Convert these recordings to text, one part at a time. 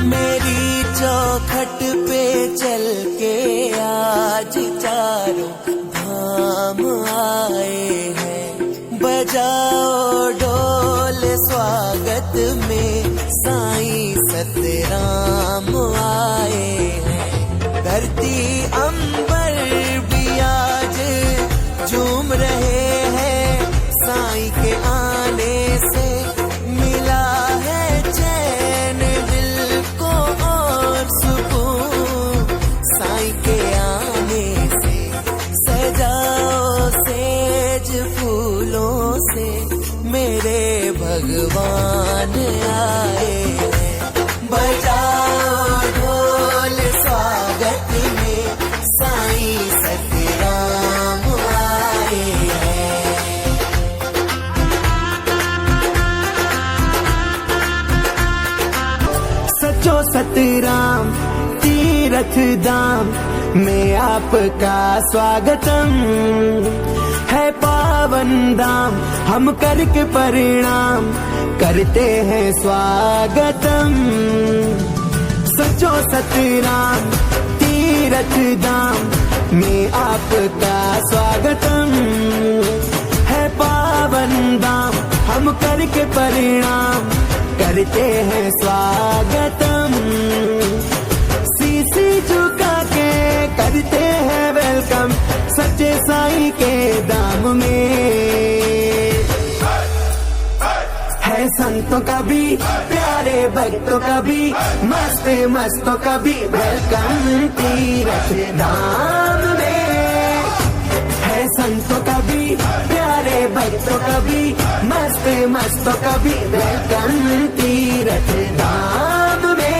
मेरी चौखट पे चल के आज चारों धाम आए हैं। बजाओ ढोल स्वागत में साईं सतराम आए हैं। धरती अंबर भी आज झूम रहे हैं। साईं के आने से मिला है चैन दिल को और सुकून। साईं के आने से सजाओ सेज फूलों से मेरे भगवान आए हैं। बजाओ ढोल स्वागत में साईं सतराम आए हैं। सचो सतराम तीरथ धाम में आपका स्वागतम है। पावन धाम हम करके परिणाम करते हैं स्वागतम। सचो सतराम तीरथ धाम में आपका स्वागतम है। पावन धाम हम करके परिणाम करते हैं स्वागतम। शीशी झुका के करते हैं वेलकम सच्चे साईं के धाम में। है संतों का भी प्यारे भक्तों का भी मस्त मस्तों का भी वेलकम तीरथ धाम में। है संतों का भी प्यारे भक्तों का भी मस्त मस्तों का भी वेलकम तीरथ धाम में।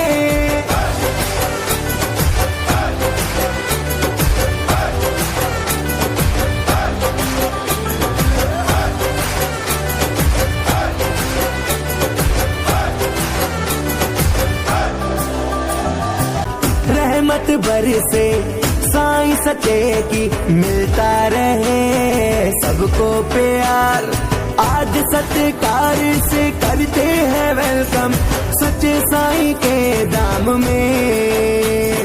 रहमत बरसे साईं सच्चे की मिलता रहे सबको प्यार। आज सत्कार से करते हैं वेलकम सच्चे साईं के धाम में।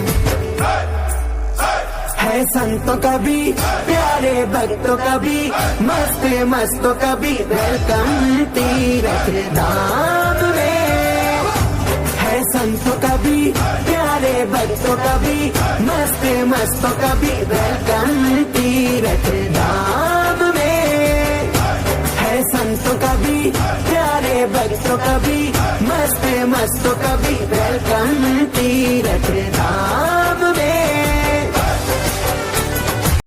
है संतों का भी प्यारे भक्तों का भी मस्त मस्तों का भी वेलकम तीरथ धाम में। है संतों का भी प्यारे भक्तों का भी मस्त मस्तों का भी वेलकम तीरथ धाम में। है संतों का भी प्यारे भक्तों का भी मस्त मस्तों का भी वेलकम तीरथ